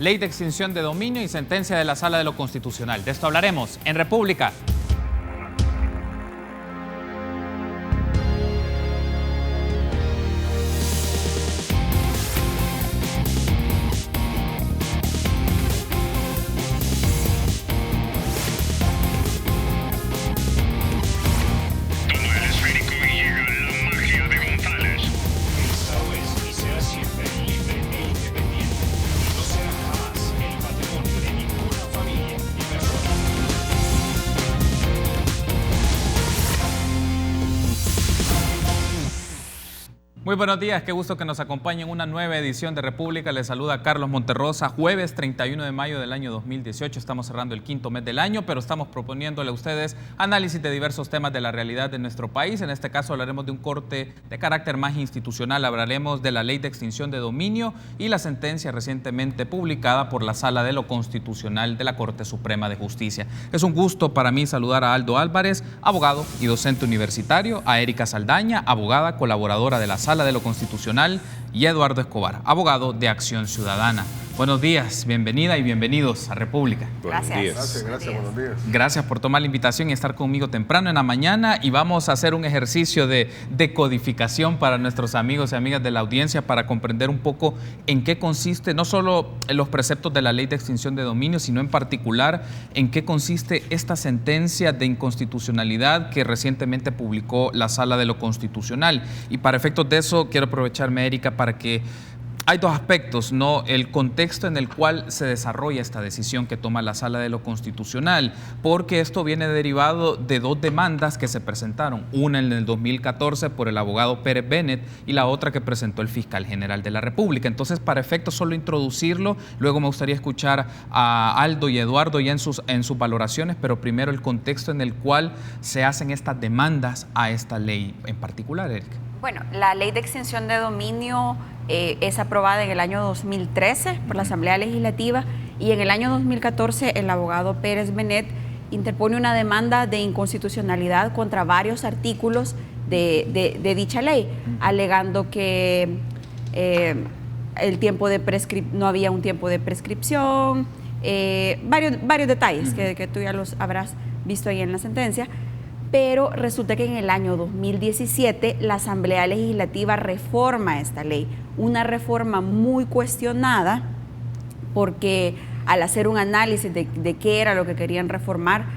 ley de extinción de dominio y sentencia de la Sala de lo Constitucional. De esto hablaremos en República. Muy buenos días, qué gusto que nos acompañen en una nueva edición de República. Les saluda Carlos Monterrosa, jueves 31 de mayo del año 2018. Estamos cerrando el quinto mes del año, pero estamos proponiéndole a ustedes análisis de diversos temas de la realidad de nuestro país. En este caso hablaremos de un corte de carácter más institucional. Hablaremos de la ley de extinción de dominio y la sentencia recientemente publicada por la Sala de lo Constitucional de la Corte Suprema de Justicia. Es un gusto para mí saludar a Aldo Álvarez, abogado y docente universitario, a Erika Saldaña, abogada colaboradora de la Sala de lo Constitucional, y Eduardo Escobar, abogado de Acción Ciudadana. Buenos días, bienvenida y bienvenidos a República. Gracias, buenos días. Gracias por tomar la invitación y estar conmigo temprano en la mañana, y vamos a hacer un ejercicio de decodificación para nuestros amigos y amigas de la audiencia para comprender un poco en qué consiste, no solo en los preceptos de la ley de extinción de dominio, sino en particular en qué consiste esta sentencia de inconstitucionalidad que recientemente publicó la Sala de lo Constitucional. Y para efectos de eso quiero aprovecharme, Erika, para que hay dos aspectos, ¿no? El contexto en el cual se desarrolla esta decisión que toma la Sala de lo Constitucional, porque esto viene derivado de dos demandas que se presentaron, una en el 2014 por el abogado Pérez Bennett y la otra que presentó el fiscal general de la República. Entonces, para efectos solo introducirlo, luego me gustaría escuchar a Aldo y Eduardo ya en sus valoraciones, pero primero el contexto en el cual se hacen estas demandas a esta ley en particular, Erika. Bueno, la ley de extinción de dominio es aprobada en el año 2013 por la Asamblea Legislativa, y en el año 2014 el abogado Pérez Bennett interpone una demanda de inconstitucionalidad contra varios artículos de dicha ley, alegando que no había un tiempo de prescripción, varios detalles que tú ya los habrás visto ahí en la sentencia. Pero resulta que en el año 2017 la Asamblea Legislativa reforma esta ley, una reforma muy cuestionada, porque al hacer un análisis de qué era lo que querían reformar,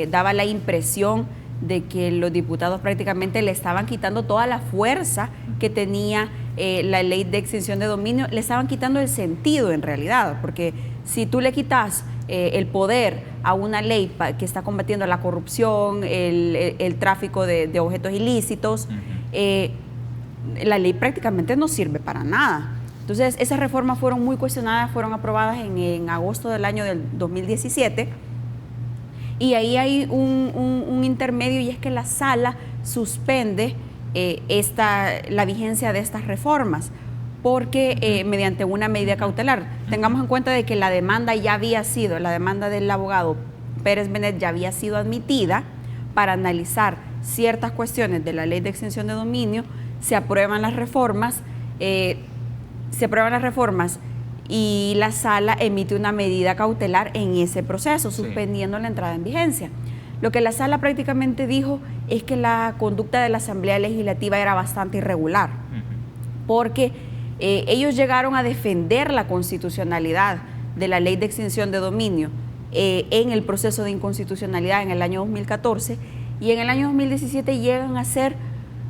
daba la impresión de que los diputados prácticamente le estaban quitando toda la fuerza que tenía la ley de extinción de dominio, le estaban quitando el sentido en realidad, porque si tú le quitas el poder a una ley que está combatiendo la corrupción, el tráfico de objetos ilícitos, la ley prácticamente no sirve para nada. Entonces, esas reformas fueron muy cuestionadas, fueron aprobadas en agosto del año del 2017, y ahí hay un intermedio, y es que la Sala suspende la vigencia de estas reformas, porque mediante una medida cautelar. Tengamos en cuenta de que la demanda del abogado Pérez Bennett ya había sido admitida para analizar ciertas cuestiones de la ley de extinción de dominio. Se aprueban las reformas y la Sala emite una medida cautelar en ese proceso, suspendiendo la entrada en vigencia. Lo que la Sala prácticamente dijo es que la conducta de la Asamblea Legislativa era bastante irregular, porque ellos llegaron a defender la constitucionalidad de la ley de extinción de dominio en el proceso de inconstitucionalidad en el año 2014, y en el año 2017 llegan a hacer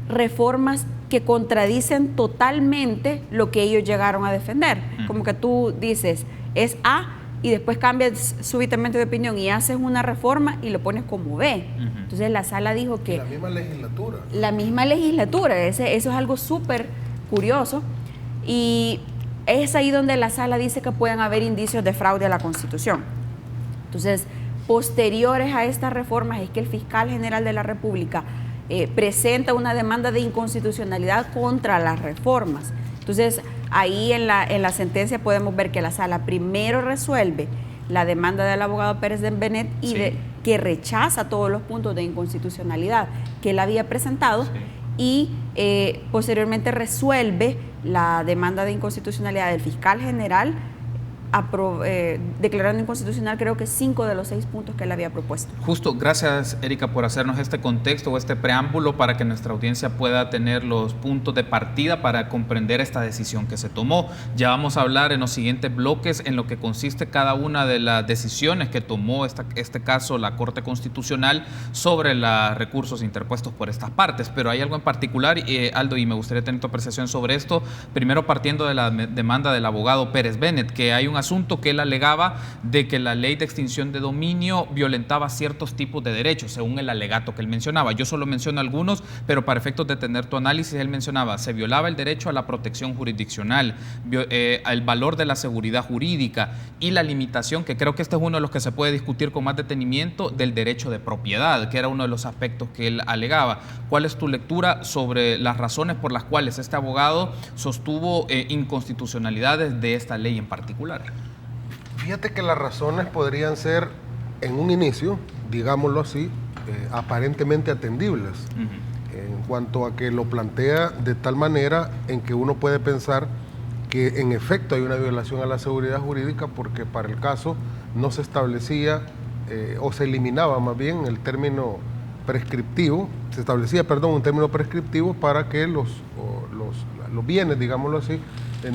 reformas que contradicen totalmente lo que ellos llegaron a defender. Como que tú dices, es A, y después cambias súbitamente de opinión y haces una reforma y lo pones como B. Entonces la Sala dijo que... La misma legislatura. Eso es algo súper curioso. Y es ahí donde la Sala dice que pueden haber indicios de fraude a la Constitución. Entonces, posteriores a estas reformas es que el fiscal general de la República presenta una demanda de inconstitucionalidad contra las reformas. Entonces, ahí en la sentencia podemos ver que la Sala primero resuelve la demanda del abogado Pérez Bennett que rechaza todos los puntos de inconstitucionalidad que él había presentado, y posteriormente resuelve la demanda de inconstitucionalidad del fiscal general declarando inconstitucional creo que 5 de los 6 puntos que él había propuesto. Justo, gracias Erika por hacernos este contexto o este preámbulo para que nuestra audiencia pueda tener los puntos de partida para comprender esta decisión que se tomó. Ya vamos a hablar en los siguientes bloques en lo que consiste cada una de las decisiones que tomó este caso la Corte Constitucional sobre los recursos interpuestos por estas partes, pero hay algo en particular, Aldo, y me gustaría tener tu apreciación sobre esto, primero partiendo de la demanda del abogado Pérez Bennett, que hay un asunto que él alegaba de que la ley de extinción de dominio violentaba ciertos tipos de derechos, según el alegato que él mencionaba. Yo solo menciono algunos, pero para efectos de tener tu análisis, él mencionaba, se violaba el derecho a la protección jurisdiccional, el valor de la seguridad jurídica y la limitación, que creo que este es uno de los que se puede discutir con más detenimiento, del derecho de propiedad, que era uno de los aspectos que él alegaba. ¿Cuál es tu lectura sobre las razones por las cuales este abogado sostuvo inconstitucionalidades de esta ley en particular? Fíjate que las razones podrían ser, en un inicio, digámoslo así, aparentemente atendibles, en cuanto a que lo plantea de tal manera en que uno puede pensar que en efecto hay una violación a la seguridad jurídica, porque para el caso no se establecía o se eliminaba más bien el término prescriptivo, se establecía, un término prescriptivo para que los bienes, digámoslo así,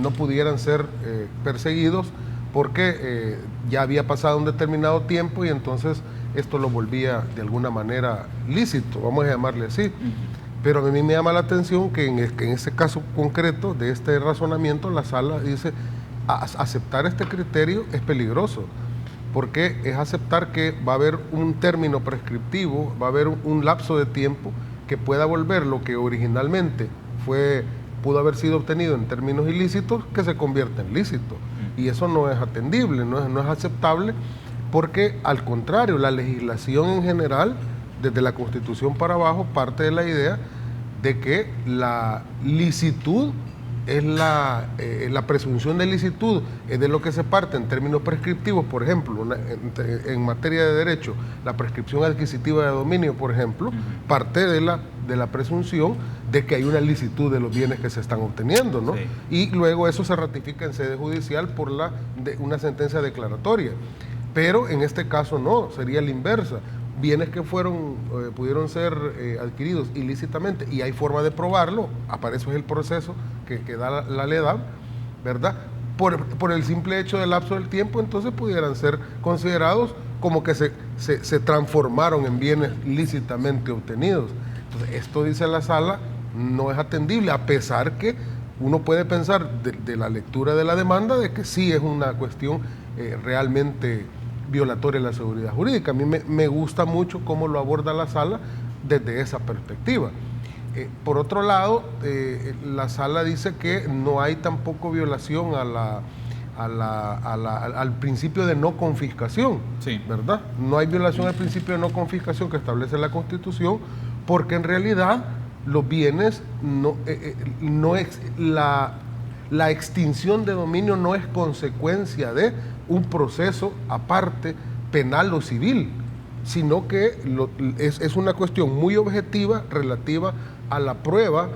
no pudieran ser perseguidos porque ya había pasado un determinado tiempo y entonces esto lo volvía de alguna manera lícito, vamos a llamarle así. Pero a mí me llama la atención que en ese caso concreto de este razonamiento, la sala dice, aceptar este criterio es peligroso, porque es aceptar que va a haber un término prescriptivo, va a haber un lapso de tiempo que pueda volver lo que originalmente pudo haber sido obtenido en términos ilícitos, que se convierta en lícito. Y eso no es atendible, no es aceptable, porque al contrario, la legislación en general, desde la Constitución para abajo, parte de la idea de que la licitud es la presunción de licitud, es de lo que se parte en términos prescriptivos. Por ejemplo, en materia de derecho, la prescripción adquisitiva de dominio, por ejemplo, parte de la presunción de que hay una licitud de los bienes que se están obteniendo, ¿no? Sí. Y luego eso se ratifica en sede judicial por una sentencia declaratoria. Pero en este caso no, sería la inversa. Bienes que pudieron ser adquiridos ilícitamente y hay forma de probarlo, para eso es el proceso que da la LEDAM, ¿verdad? Por el simple hecho del lapso del tiempo, entonces pudieran ser considerados como que se transformaron en bienes lícitamente obtenidos. Entonces, esto, dice la sala, no es atendible, a pesar que uno puede pensar de la lectura de la demanda de que sí es una cuestión realmente violatoria de la seguridad jurídica. A mí me gusta mucho cómo lo aborda la sala desde esa perspectiva. Por otro lado, la sala dice que no hay tampoco violación al principio de no confiscación, sí, ¿verdad? No hay violación al principio de no confiscación que establece la Constitución, porque en realidad los bienes la extinción de dominio no es consecuencia de un proceso aparte penal o civil, sino que es una cuestión muy objetiva relativa a la prueba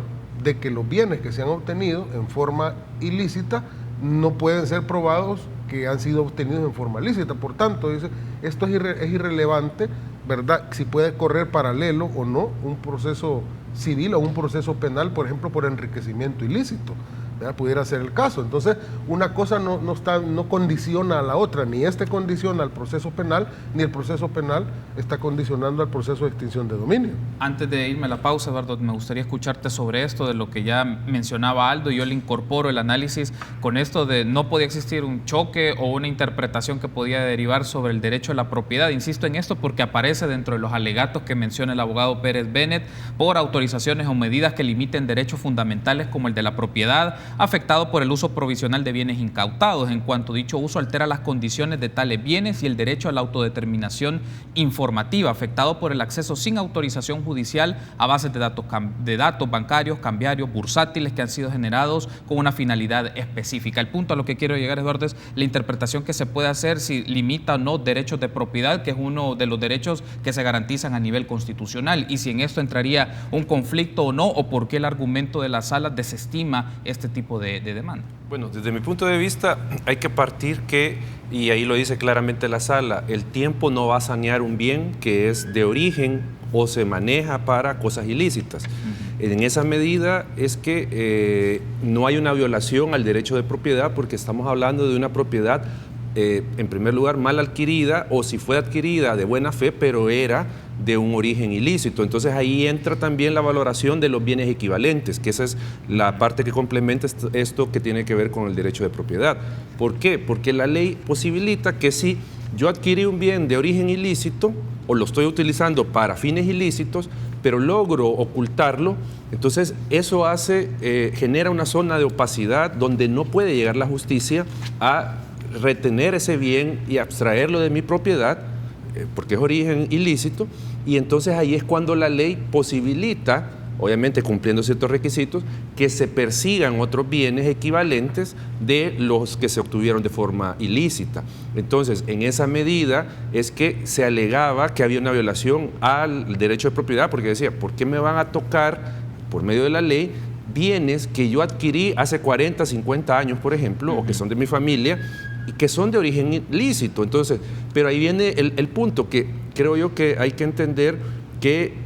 de que los bienes que se han obtenido en forma ilícita no pueden ser probados que han sido obtenidos en forma lícita. Por tanto, dice, esto es irrelevante, ¿verdad? Si puede correr paralelo o no un proceso civil o un proceso penal, por ejemplo, por enriquecimiento ilícito, ¿verdad? Pudiera ser el caso. Entonces, una cosa no condiciona a la otra, ni condiciona al proceso penal, ni el proceso penal está condicionando al proceso de extinción de dominio. Antes de irme a la pausa, Eduardo, me gustaría escucharte sobre esto, de lo que ya mencionaba Aldo, y yo le incorporo el análisis con esto de no podía existir un choque o una interpretación que podía derivar sobre el derecho a la propiedad. Insisto en esto porque aparece dentro de los alegatos que menciona el abogado Pérez Bennett por autorizaciones o medidas que limiten derechos fundamentales como el de la propiedad, afectado por el uso provisional de bienes incautados, en cuanto dicho uso altera las condiciones de tales bienes, y el derecho a la autodeterminación informativa, afectado por el acceso sin autorización judicial a bases de datos bancarios, cambiarios, bursátiles que han sido generados con una finalidad específica. El punto a lo que quiero llegar, Eduardo, es la interpretación que se puede hacer si limita o no derechos de propiedad, que es uno de los derechos que se garantizan a nivel constitucional, y si en esto entraría un conflicto o no, o por qué el argumento de la sala desestima este tipo de demanda? Bueno, desde mi punto de vista hay que partir que, y ahí lo dice claramente la sala, el tiempo no va a sanear un bien que es de origen o se maneja para cosas ilícitas. En esa medida es que no hay una violación al derecho de propiedad, porque estamos hablando de una propiedad, en primer lugar, mal adquirida, o si fue adquirida de buena fe, pero era de un origen ilícito. Entonces ahí entra también la valoración de los bienes equivalentes, que esa es la parte que complementa esto que tiene que ver con el derecho de propiedad. ¿Por qué? Porque la ley posibilita que si yo adquirí un bien de origen ilícito o lo estoy utilizando para fines ilícitos, pero logro ocultarlo, entonces eso genera una zona de opacidad donde no puede llegar la justicia a retener ese bien y abstraerlo de mi propiedad, porque es origen ilícito, y entonces ahí es cuando la ley posibilita, obviamente cumpliendo ciertos requisitos, que se persigan otros bienes equivalentes de los que se obtuvieron de forma ilícita. Entonces, en esa medida es que se alegaba que había una violación al derecho de propiedad, porque decía, ¿por qué me van a tocar, por medio de la ley, bienes que yo adquirí hace 40, 50 años, por ejemplo, o que son de mi familia, y que son de origen ilícito? Entonces, pero ahí viene el punto que creo yo que hay que entender que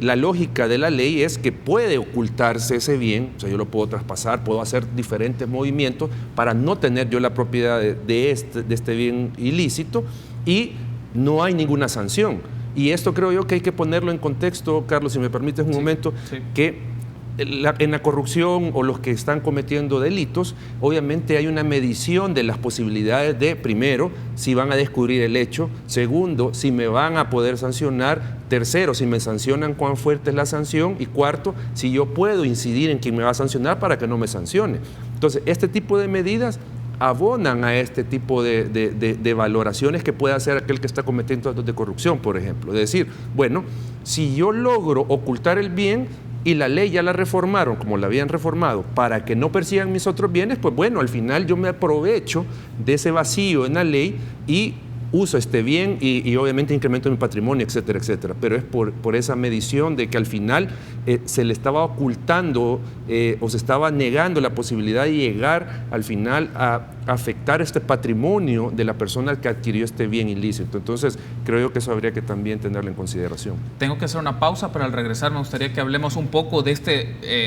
la lógica de la ley es que puede ocultarse ese bien, o sea, yo lo puedo traspasar, puedo hacer diferentes movimientos para no tener yo la propiedad de este bien ilícito, y no hay ninguna sanción. Y esto creo yo que hay que ponerlo en contexto, Carlos, si me permites un momento, que en la corrupción o los que están cometiendo delitos, obviamente hay una medición de las posibilidades de, primero, si van a descubrir el hecho; segundo, si me van a poder sancionar; tercero, si me sancionan, cuán fuerte es la sanción; y cuarto, si yo puedo incidir en quien me va a sancionar para que no me sancione. Entonces, este tipo de medidas abonan a este tipo de valoraciones que puede hacer aquel que está cometiendo actos de corrupción, por ejemplo. Es decir, bueno, si yo logro ocultar el bien y la ley ya la reformaron como la habían reformado para que no persigan mis otros bienes, pues bueno, al final yo me aprovecho de ese vacío en la ley y uso este bien y obviamente incremento mi patrimonio, etcétera, etcétera. Pero es por esa medición de que al final se le estaba ocultando o se estaba negando la posibilidad de llegar al final a afectar este patrimonio de la persona que adquirió este bien ilícito. Entonces, creo yo que eso habría que también tenerlo en consideración. Tengo que hacer una pausa, pero al regresar me gustaría que hablemos un poco de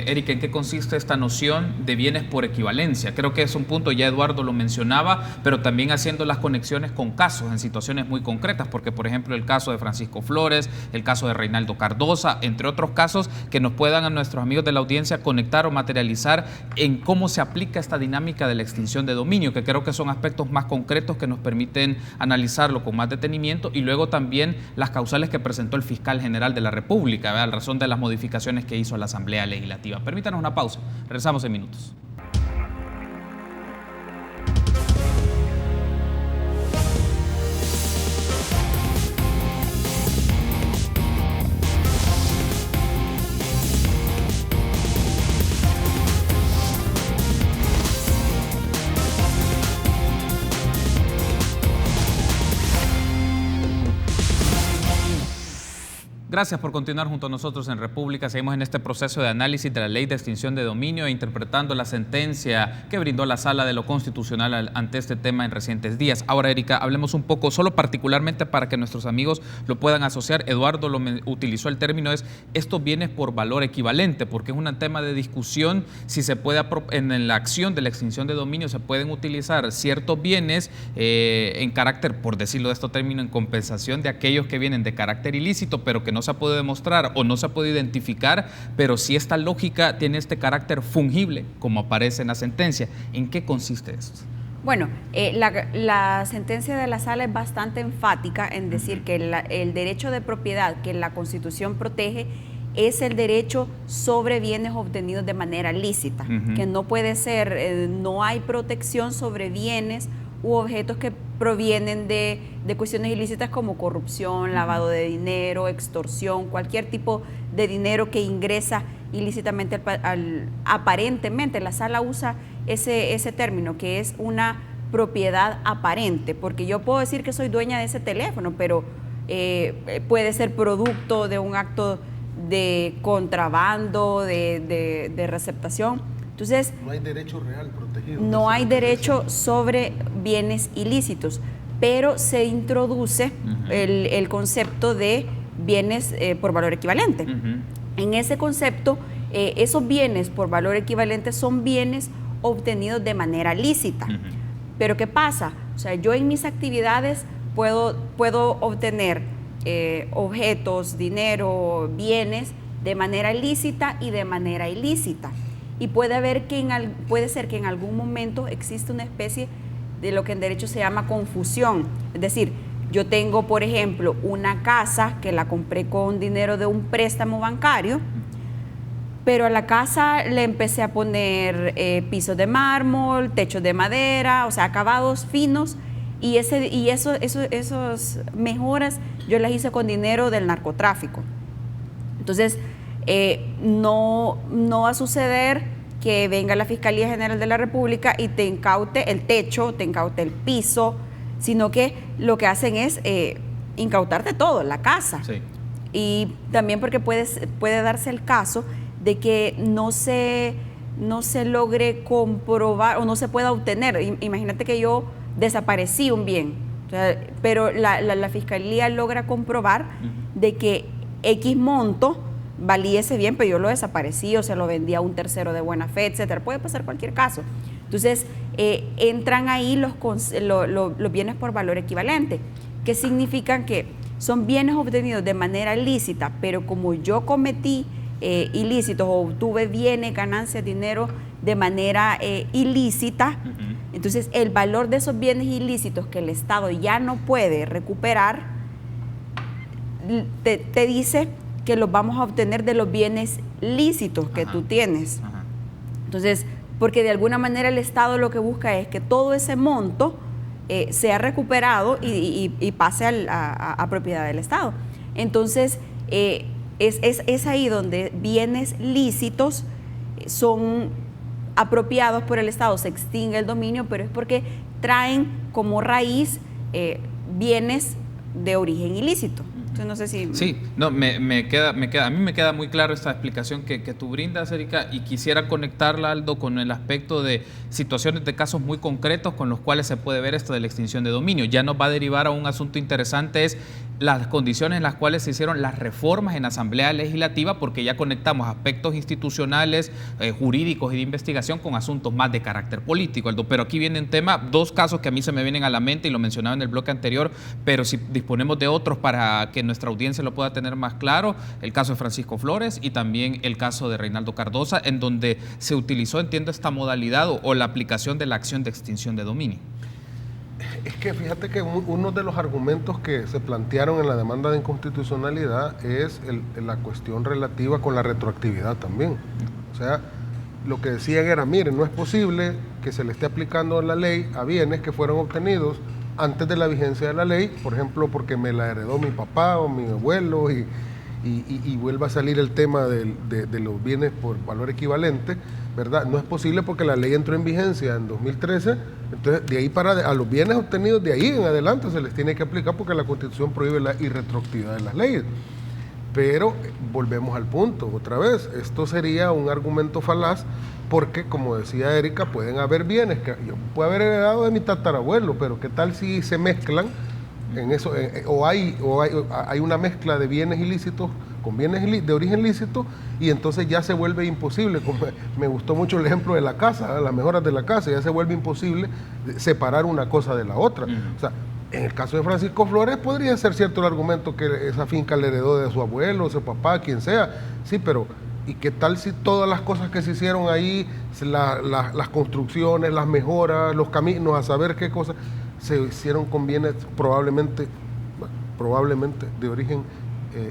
Eric, ¿en qué consiste esta noción de bienes por equivalencia? Creo que es un punto, ya Eduardo lo mencionaba, pero también haciendo las conexiones con casos, en situaciones muy concretas, porque por ejemplo el caso de Francisco Flores, el caso de Reinaldo Cardosa, entre otros casos que nos puedan a nuestros amigos de la audiencia conectar o materializar en cómo se aplica esta dinámica de la extinción de dominio, que creo que son aspectos más concretos que nos permiten analizarlo con más detenimiento, y luego también las causales que presentó el fiscal general de la República, ¿verdad?, a razón de las modificaciones que hizo la Asamblea Legislativa. Permítanos una pausa, regresamos en minutos. Gracias por continuar junto a nosotros en República. Seguimos en este proceso de análisis de la ley de extinción de dominio e interpretando la sentencia que brindó la Sala de lo Constitucional ante este tema en recientes días. Ahora, Erika, hablemos un poco, solo particularmente para que nuestros amigos lo puedan asociar. Eduardo utilizó el término, es estos bienes por valor equivalente, porque es un tema de discusión si se puede, en la acción de la extinción de dominio se pueden utilizar ciertos bienes en carácter, por decirlo de este término, en compensación de aquellos que vienen de carácter ilícito, pero que no se ha podido demostrar o no se ha podido identificar, pero si esta lógica tiene este carácter fungible, como aparece en la sentencia. ¿En qué consiste esto? Bueno, la sentencia de la Sala es bastante enfática en decir que el derecho de propiedad que la Constitución protege es el derecho sobre bienes obtenidos de manera lícita, que no puede ser, no hay protección sobre bienes u objetos que provienen de cuestiones ilícitas como corrupción, lavado de dinero, extorsión, cualquier tipo de dinero que ingresa ilícitamente aparentemente. La Sala usa ese término, que es una propiedad aparente, porque yo puedo decir que soy dueña de ese teléfono, pero puede ser producto de un acto de contrabando, de receptación, Entonces, no hay derecho real protegido. No hay derecho sobre bienes ilícitos, pero se introduce el concepto de bienes por valor equivalente. En ese concepto, esos bienes por valor equivalente son bienes obtenidos de manera lícita. Pero ¿qué pasa? O sea, yo en mis actividades puedo obtener objetos, dinero, bienes de manera lícita y de manera ilícita. Y puede ser que en algún momento existe una especie de lo que en derecho se llama confusión. Es decir, yo tengo, por ejemplo, una casa que la compré con dinero de un préstamo bancario, pero a la casa le empecé a poner pisos de mármol, techos de madera, o sea, acabados finos, y esas mejoras yo las hice con dinero del narcotráfico. Entonces, no va a suceder que venga la Fiscalía General de la República y te incaute el techo, te incaute el piso, sino que lo que hacen es incautarte todo, la casa. Sí. Y también porque puede darse el caso de que no se logre comprobar o no se pueda obtener. Imagínate que yo desaparecí un bien, o sea, pero la Fiscalía logra comprobar de que X monto valía ese bien, pero yo lo desaparecí o se lo vendí a un tercero de buena fe, etcétera. Puede pasar cualquier caso. Entonces, entran ahí los bienes por valor equivalente, que significan que son bienes obtenidos de manera lícita, pero como yo cometí ilícitos o obtuve bienes, ganancias, dinero de manera ilícita, entonces el valor de esos bienes ilícitos que el Estado ya no puede recuperar, te dice que los vamos a obtener de los bienes lícitos que tú tienes. Entonces, porque de alguna manera el Estado lo que busca es que todo ese monto sea recuperado y pase a propiedad del Estado. Entonces, es ahí donde bienes lícitos son apropiados por el Estado, se extingue el dominio, pero es porque traen como raíz bienes de origen ilícito. No sé si... Sí, no, a mí me queda muy claro esta explicación que tú brindas, Erika, y quisiera conectarla, Aldo, con el aspecto de situaciones de casos muy concretos con los cuales se puede ver esto de la extinción de dominio. Ya nos va a derivar a un asunto interesante, es las condiciones en las cuales se hicieron las reformas en la Asamblea Legislativa, porque ya conectamos aspectos institucionales, jurídicos y de investigación con asuntos más de carácter político, Aldo. Pero aquí vienen dos casos que a mí se me vienen a la mente y lo mencionaba en el bloque anterior, pero si disponemos de otros para que nuestra audiencia lo pueda tener más claro, el caso de Francisco Flores y también el caso de Reinaldo Cardosa, en donde se utilizó, entiendo, esta modalidad o la aplicación de la acción de extinción de dominio. Es que fíjate que uno de los argumentos que se plantearon en la demanda de inconstitucionalidad es la cuestión relativa con la retroactividad también. O sea, lo que decían era, miren, no es posible que se le esté aplicando la ley a bienes que fueron obtenidos antes de la vigencia de la ley, por ejemplo, porque me la heredó mi papá o mi abuelo y vuelva a salir el tema de los bienes por valor equivalente, ¿verdad? No es posible porque la ley entró en vigencia en 2013, entonces de ahí a los bienes obtenidos de ahí en adelante se les tiene que aplicar porque la Constitución prohíbe la irretroactividad de las leyes. Pero volvemos al punto, otra vez, esto sería un argumento falaz porque, como decía Erika, pueden haber bienes que yo puedo haber heredado de mi tatarabuelo, pero ¿qué tal si se mezclan en eso? Hay una mezcla de bienes ilícitos con bienes de origen lícito y entonces ya se vuelve imposible. Me gustó mucho el ejemplo de la casa, las mejoras de la casa, ya se vuelve imposible separar una cosa de la otra. O sea, en el caso de Francisco Flores podría ser cierto el argumento que esa finca le heredó de su abuelo, de su papá, quien sea, sí, pero ¿y qué tal si todas las cosas que se hicieron ahí, las construcciones, las mejoras, los caminos, a saber qué cosas, se hicieron con bienes probablemente de origen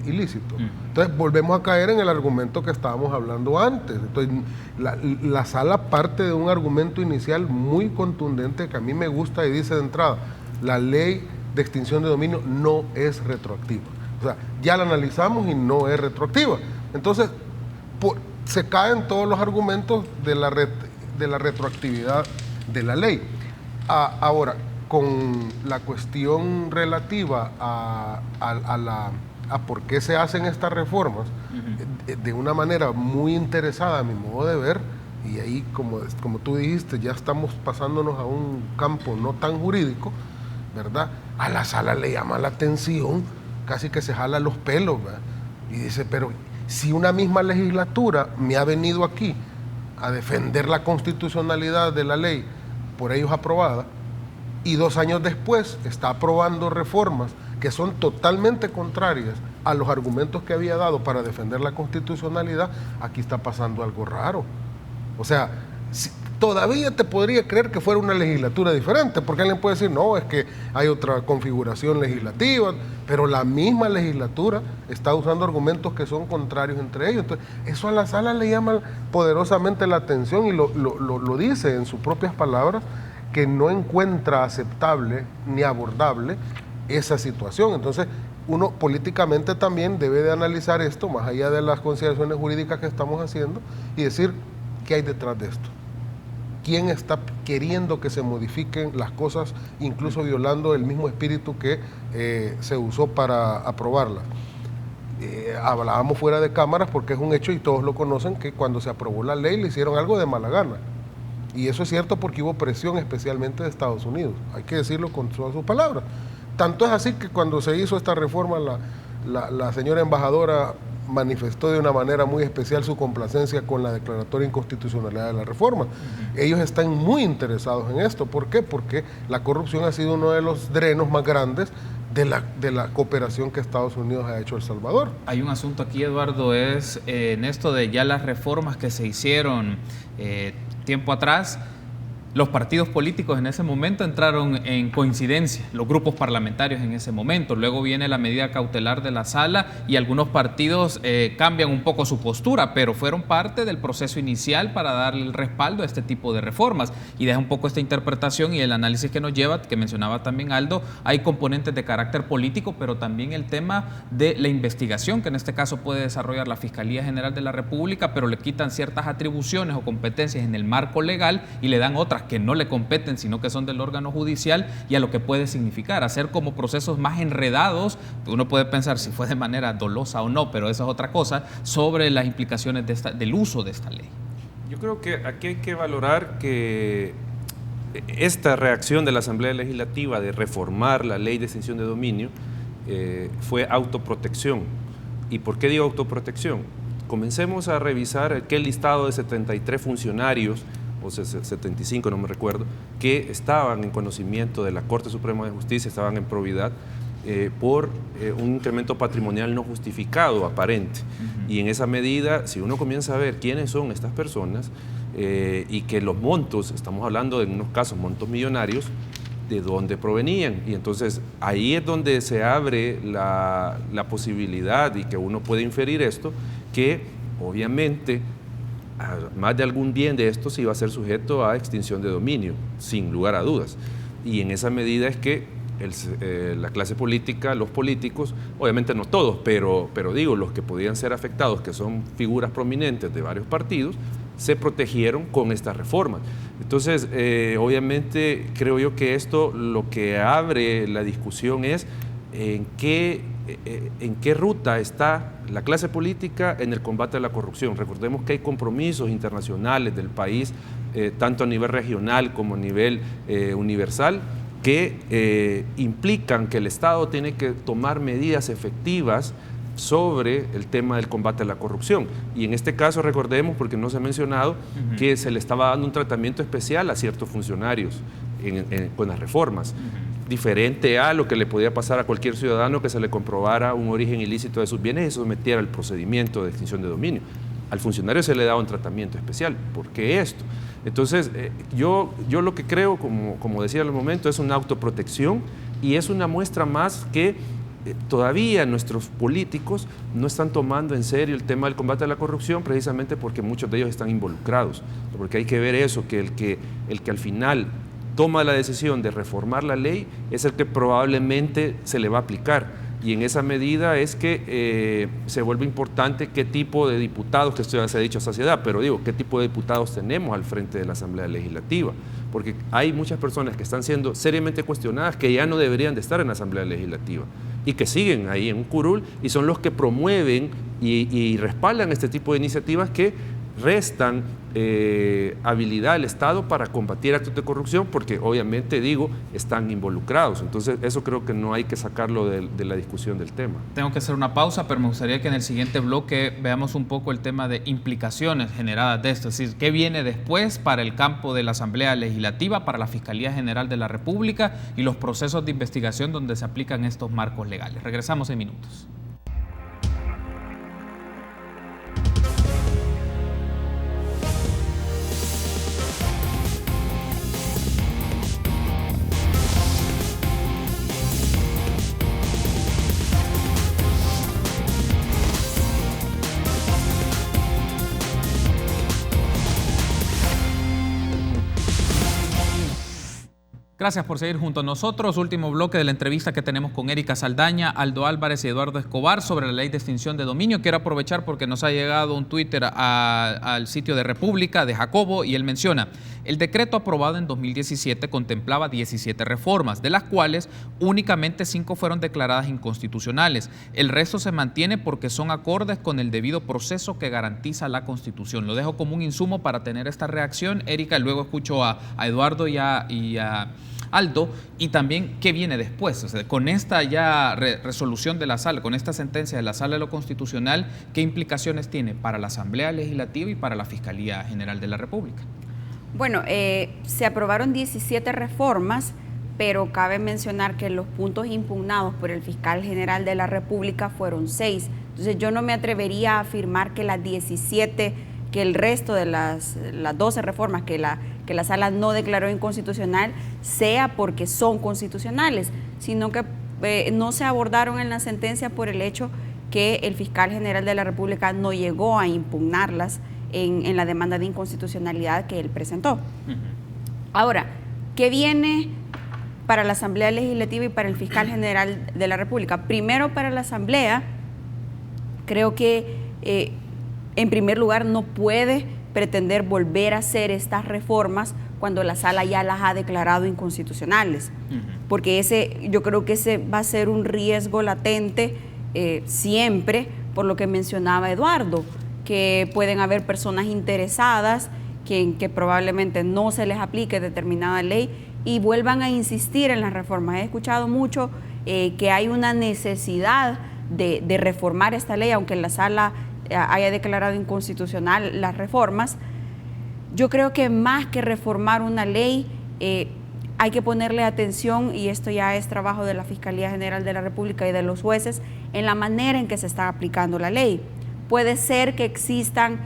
ilícito? Entonces volvemos a caer en el argumento que estábamos hablando antes. Entonces la sala parte de un argumento inicial muy contundente que a mí me gusta y dice de entrada, la ley de extinción de dominio no es retroactiva. O sea, ya la analizamos y no es retroactiva. Entonces, se caen todos los argumentos de la retroactividad de la ley. Ahora, con la cuestión relativa a por qué se hacen estas reformas, de una manera muy interesada, a mi modo de ver, y ahí, como tú dijiste, ya estamos pasándonos a un campo no tan jurídico, ¿verdad? A la sala le llama la atención, casi que se jala los pelos, ¿verdad? Y dice, pero si una misma legislatura me ha venido aquí a defender la constitucionalidad de la ley por ellos aprobada, y 2 años después está aprobando reformas que son totalmente contrarias a los argumentos que había dado para defender la constitucionalidad, aquí está pasando algo raro. O sea, todavía te podría creer que fuera una legislatura diferente, porque alguien puede decir, no, es que hay otra configuración legislativa, pero la misma legislatura está usando argumentos que son contrarios entre ellos. Entonces, eso a la sala le llama poderosamente la atención y lo dice en sus propias palabras, que no encuentra aceptable ni abordable esa situación. Entonces, uno políticamente también debe de analizar esto, más allá de las consideraciones jurídicas que estamos haciendo, y decir, ¿qué hay detrás de esto? ¿Quién está queriendo que se modifiquen las cosas, incluso violando el mismo espíritu que se usó para aprobarla? Hablábamos fuera de cámaras porque es un hecho y todos lo conocen, que cuando se aprobó la ley le hicieron algo de mala gana. Y eso es cierto porque hubo presión especialmente de Estados Unidos, hay que decirlo con todas sus palabras. Tanto es así que cuando se hizo esta reforma, la señora embajadora manifestó de una manera muy especial su complacencia con la declaratoria de inconstitucionalidad de la reforma. Ellos están muy interesados en esto. ¿Por qué? Porque la corrupción ha sido uno de los drenos más grandes de la cooperación que Estados Unidos ha hecho a El Salvador. Hay un asunto aquí, Eduardo, es en esto de ya las reformas que se hicieron tiempo atrás. Los partidos políticos en ese momento entraron en coincidencia, los grupos parlamentarios en ese momento. Luego viene la medida cautelar de la sala y algunos partidos cambian un poco su postura, pero fueron parte del proceso inicial para darle el respaldo a este tipo de reformas. Y deja un poco esta interpretación y el análisis que nos lleva, que mencionaba también Aldo, hay componentes de carácter político, pero también el tema de la investigación, que en este caso puede desarrollar la Fiscalía General de la República, pero le quitan ciertas atribuciones o competencias en el marco legal y le dan otras que no le competen, sino que son del órgano judicial, y a lo que puede significar hacer como procesos más enredados. Uno puede pensar si fue de manera dolosa o no, pero eso es otra cosa, sobre las implicaciones del uso de esta ley. Yo creo que aquí hay que valorar que esta reacción de la Asamblea Legislativa de reformar la ley de extinción de dominio fue autoprotección. ¿Y por qué digo autoprotección? Comencemos a revisar aquel listado de 73 funcionarios o 75, no me recuerdo, que estaban en conocimiento de la Corte Suprema de Justicia, estaban en probidad por un incremento patrimonial no justificado, aparente. Y en esa medida, si uno comienza a ver quiénes son estas personas y que los montos, estamos hablando de en unos casos montos millonarios, de dónde provenían. Y entonces ahí es donde se abre la posibilidad, y que uno puede inferir esto, que obviamente más de algún bien de estos iba a ser sujeto a extinción de dominio, sin lugar a dudas. Y en esa medida es que la clase política, los políticos, obviamente no todos, pero digo, los que podían ser afectados, que son figuras prominentes de varios partidos, se protegieron con estas reformas. Entonces, obviamente creo yo que esto lo que abre la discusión es en qué ruta está la clase política en el combate a la corrupción. Recordemos que hay compromisos internacionales del país, tanto a nivel regional como a nivel universal, que implican que el Estado tiene que tomar medidas efectivas sobre el tema del combate a la corrupción. Y en este caso recordemos, porque no se ha mencionado, que se le estaba dando un tratamiento especial a ciertos funcionarios con las reformas, diferente a lo que le podía pasar a cualquier ciudadano que se le comprobara un origen ilícito de sus bienes y se sometiera al procedimiento de extinción de dominio. Al funcionario se le daba un tratamiento especial. ¿Por qué esto? Entonces, yo lo que creo, como decía en el momento, es una autoprotección, y es una muestra más que todavía nuestros políticos no están tomando en serio el tema del combate a la corrupción, precisamente porque muchos de ellos están involucrados. Porque hay que ver eso, que el que al final toma la decisión de reformar la ley es el que probablemente se le va a aplicar. Y en esa medida es que se vuelve importante qué tipo de diputados, que esto ya se ha dicho a saciedad, pero digo, qué tipo de diputados tenemos al frente de la Asamblea Legislativa. Porque hay muchas personas que están siendo seriamente cuestionadas, que ya no deberían de estar en la Asamblea Legislativa y que siguen ahí en un curul, y son los que promueven y respaldan este tipo de iniciativas que restan habilidad al Estado para combatir actos de corrupción, porque obviamente, digo, están involucrados. Entonces, eso creo que no hay que sacarlo de la discusión del tema. Tengo que hacer una pausa, pero me gustaría que en el siguiente bloque veamos un poco el tema de implicaciones generadas de esto, es decir, qué viene después para el campo de la Asamblea Legislativa, para la Fiscalía General de la República y los procesos de investigación donde se aplican estos marcos legales. Regresamos en minutos. Gracias por seguir junto a nosotros. Último bloque de la entrevista que tenemos con Erika Saldaña, Aldo Álvarez y Eduardo Escobar sobre la ley de extinción de dominio. Quiero aprovechar porque nos ha llegado un Twitter al sitio de República de Jacobo y él menciona: el decreto aprobado en 2017 contemplaba 17 reformas, de las cuales únicamente 5 fueron declaradas inconstitucionales. El resto se mantiene porque son acordes con el debido proceso que garantiza la Constitución. Lo dejo como un insumo para tener esta reacción, Erika, y luego escucho a Eduardo y a Aldo, y también qué viene después. O sea, con esta ya resolución de la Sala, con esta sentencia de la Sala de lo Constitucional, ¿qué implicaciones tiene para la Asamblea Legislativa y para la Fiscalía General de la República? Bueno, se aprobaron 17 reformas, pero cabe mencionar que los puntos impugnados por el fiscal general de la República fueron 6. Entonces yo no me atrevería a afirmar que las 17, que el resto de las 12 reformas que la Sala no declaró inconstitucional sea porque son constitucionales, sino que no se abordaron en la sentencia por el hecho que el fiscal general de la República no llegó a impugnarlas en la demanda de inconstitucionalidad que él presentó. Ahora, ¿qué viene para la Asamblea Legislativa y para el fiscal general de la República? Primero, para la Asamblea, creo que en primer lugar no puede pretender volver a hacer estas reformas cuando la Sala ya las ha declarado inconstitucionales, porque yo creo que ese va a ser un riesgo latente siempre, por lo que mencionaba Eduardo, que pueden haber personas interesadas que probablemente no se les aplique determinada ley y vuelvan a insistir en las reformas. He escuchado mucho que hay una necesidad de reformar esta ley, aunque la Sala haya declarado inconstitucional las reformas. Yo creo que más que reformar una ley, hay que ponerle atención, y esto ya es trabajo de la Fiscalía General de la República y de los jueces, en la manera en que se está aplicando la ley. Puede ser que existan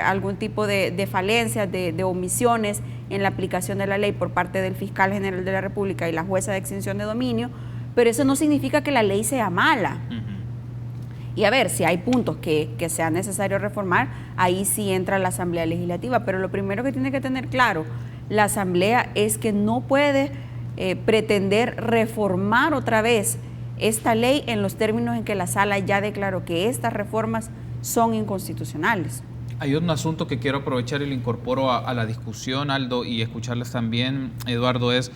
algún tipo de falencias, de omisiones en la aplicación de la ley por parte del fiscal general de la República y la jueza de extinción de dominio, pero eso no significa que la ley sea mala. Y a ver, si hay puntos que sea necesario reformar, ahí sí entra la Asamblea Legislativa. Pero lo primero que tiene que tener claro la Asamblea es que no puede pretender reformar otra vez esta ley en los términos en que la Sala ya declaró que estas reformas son inconstitucionales. Hay un asunto que quiero aprovechar y lo incorporo a la discusión, Aldo, y escucharles también, Eduardo, es: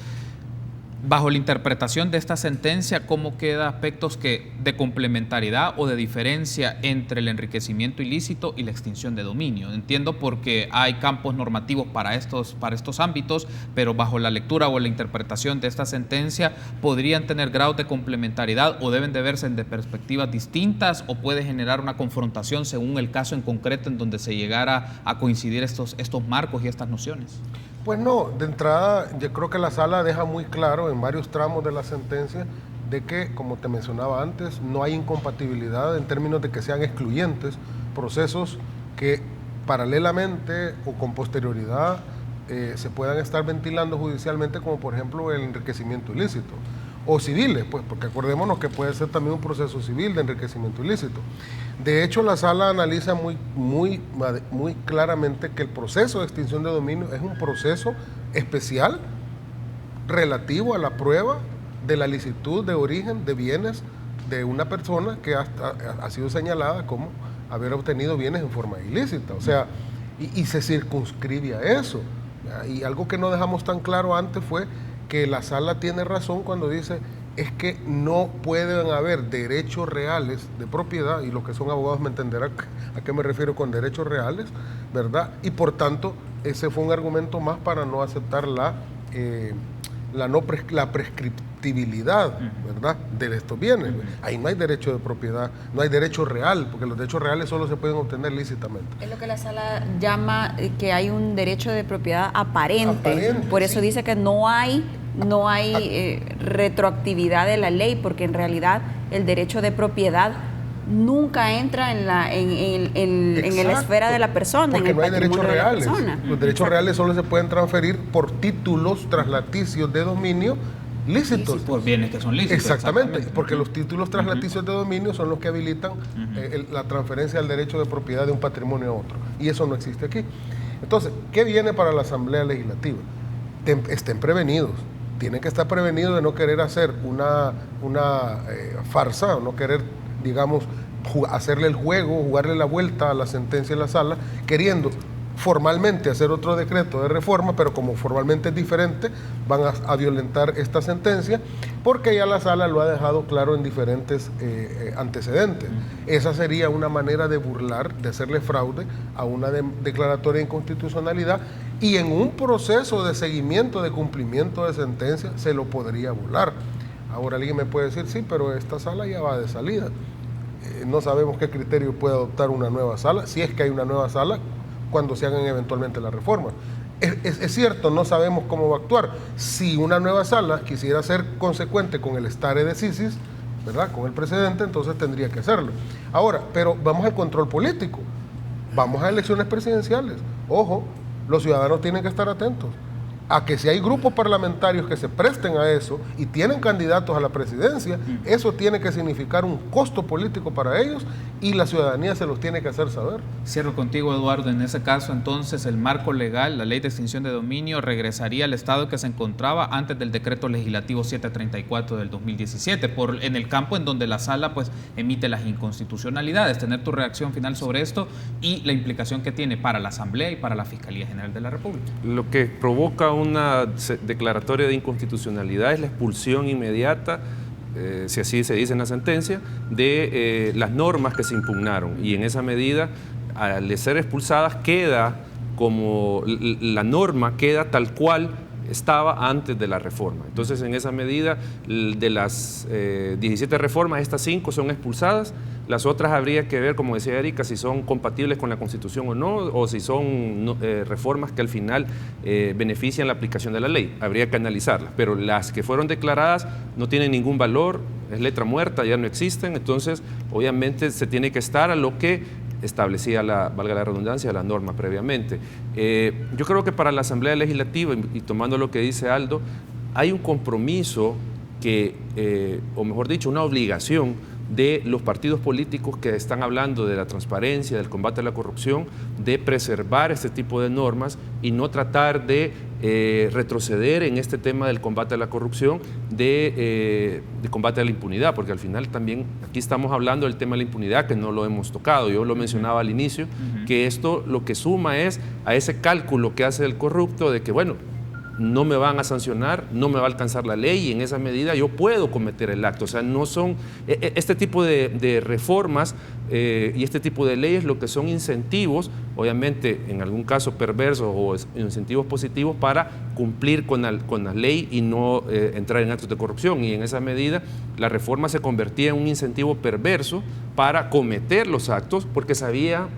bajo la interpretación de esta sentencia, ¿cómo quedan aspectos de complementariedad o de diferencia entre el enriquecimiento ilícito y la extinción de dominio? Entiendo porque hay campos normativos para estos ámbitos, pero bajo la lectura o la interpretación de esta sentencia, ¿podrían tener grados de complementariedad o deben de verse de perspectivas distintas, o puede generar una confrontación según el caso en concreto en donde se llegara a coincidir estos marcos y estas nociones? Pues no, de entrada yo creo que la Sala deja muy claro en varios tramos de la sentencia de que, como te mencionaba antes, no hay incompatibilidad en términos de que sean excluyentes procesos que paralelamente o con posterioridad se puedan estar ventilando judicialmente, como por ejemplo el enriquecimiento ilícito, o civiles, pues, porque acordémonos que puede ser también un proceso civil de enriquecimiento ilícito. De hecho, la Sala analiza muy claramente que el proceso de extinción de dominio es un proceso especial relativo a la prueba de la licitud de origen de bienes de una persona que ha sido señalada como haber obtenido bienes en forma ilícita. O sea, y se circunscribe a eso. Y algo que no dejamos tan claro antes fue que la Sala tiene razón cuando dice es que no pueden haber derechos reales de propiedad, y los que son abogados me entenderán a qué me refiero con derechos reales, ¿verdad? Y por tanto, ese fue un argumento más para no aceptar la prescriptibilidad, ¿verdad?, de estos bienes. Ahí no hay derecho de propiedad, no hay derecho real, porque los derechos reales solo se pueden obtener lícitamente. Es lo que la sala llama que hay un derecho de propiedad aparente. Por eso dice que no hay retroactividad de la ley, porque en realidad el derecho de propiedad nunca entra en la esfera de la persona, porque en el no hay derechos patrimonio de la reales. persona. Los derechos reales solo se pueden transferir por títulos traslaticios de dominio lícitos. Por bienes que son lícitos. Exactamente, porque los títulos traslaticios de dominio son los que habilitan la transferencia del derecho de propiedad de un patrimonio a otro. Y eso no existe aquí. Entonces, ¿qué viene para la Asamblea Legislativa? Estén prevenidos. Tienen que estar prevenidos de no querer hacer una farsa, o no querer, digamos, hacerle el juego, jugarle la vuelta a la sentencia en la sala, queriendo formalmente hacer otro decreto de reforma, pero como formalmente es diferente, van a violentar esta sentencia, porque ya la sala lo ha dejado claro en diferentes antecedentes. Esa sería una manera de burlar, de hacerle fraude a una declaratoria de inconstitucionalidad, y en un proceso de seguimiento, de cumplimiento de sentencia, se lo podría burlar. Ahora alguien me puede decir, sí, pero esta sala ya va de salida. No sabemos qué criterio puede adoptar una nueva sala, si es que hay una nueva sala, cuando se hagan eventualmente las reformas. Es cierto, no sabemos cómo va a actuar. Si una nueva sala quisiera ser consecuente con el stare decisis, ¿verdad?, con el precedente, entonces tendría que hacerlo. Ahora, pero vamos al control político, vamos a elecciones presidenciales. Ojo, los ciudadanos tienen que estar atentos a que si hay grupos parlamentarios que se presten a eso y tienen candidatos a la presidencia, eso tiene que significar un costo político para ellos y la ciudadanía se los tiene que hacer saber. Cierro contigo, Eduardo. En ese caso, entonces, el marco legal, la ley de extinción de dominio, regresaría al estado que se encontraba antes del decreto legislativo 734 del 2017, en el campo en donde la sala pues emite las inconstitucionalidades. Tener tu reacción final sobre esto y la implicación que tiene para la Asamblea y para la Fiscalía General de la República. Lo que provoca una declaratoria de inconstitucionalidad es la expulsión inmediata, si así se dice en la sentencia, de las normas que se impugnaron, y en esa medida, al ser expulsadas, queda como la norma queda tal cual estaba antes de la reforma. Entonces, en esa medida, de las 17 reformas, estas 5 son expulsadas. Las otras habría que ver, como decía Erika, si son compatibles con la Constitución o no, o si son reformas que al final benefician la aplicación de la ley. Habría que analizarlas. Pero las que fueron declaradas no tienen ningún valor, es letra muerta, ya no existen. Entonces, obviamente, se tiene que estar a lo que establecía, valga la redundancia, la norma previamente. Yo creo que para la Asamblea Legislativa, y tomando lo que dice Aldo, hay un compromiso o mejor dicho, una obligación de los partidos políticos que están hablando de la transparencia, del combate a la corrupción, de preservar este tipo de normas y no tratar de retroceder en este tema del combate a la corrupción, de combate a la impunidad, porque al final también aquí estamos hablando del tema de la impunidad, que no lo hemos tocado. Yo lo mencionaba al inicio, que esto lo que suma es a ese cálculo que hace el corrupto de que, bueno, no me van a sancionar, no me va a alcanzar la ley y en esa medida yo puedo cometer el acto. O sea, no son este tipo de reformas y este tipo de leyes lo que son incentivos, obviamente en algún caso perversos o incentivos positivos para cumplir con la ley y no entrar en actos de corrupción. Y en esa medida la reforma se convertía en un incentivo perverso para cometer los actos porque sabía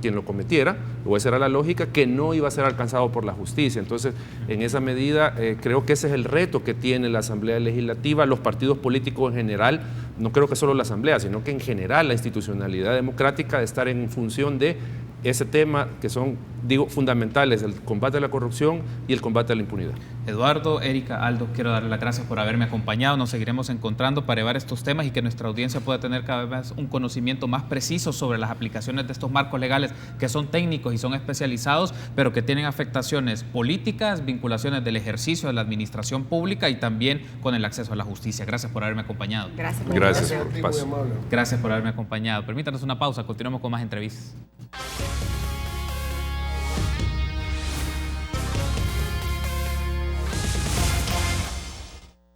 quien lo cometiera, o esa era la lógica, que no iba a ser alcanzado por la justicia. Entonces, en esa medida creo que ese es el reto que tiene la Asamblea Legislativa, los partidos políticos en general, no creo que solo la Asamblea, sino que en general la institucionalidad democrática de estar en función de ese tema que son, digo, fundamentales, el combate a la corrupción y el combate a la impunidad. Eduardo, Erika, Aldo, quiero darles las gracias por haberme acompañado. Nos seguiremos encontrando para llevar estos temas y que nuestra audiencia pueda tener cada vez más un conocimiento más preciso sobre las aplicaciones de estos marcos legales que son técnicos y son especializados, pero que tienen afectaciones políticas, vinculaciones del ejercicio de la administración pública y también con el acceso a la justicia. Gracias por haberme acompañado. Gracias por Gracias. Muy amable. Gracias por haberme acompañado. Permítanos una pausa, continuamos con más entrevistas.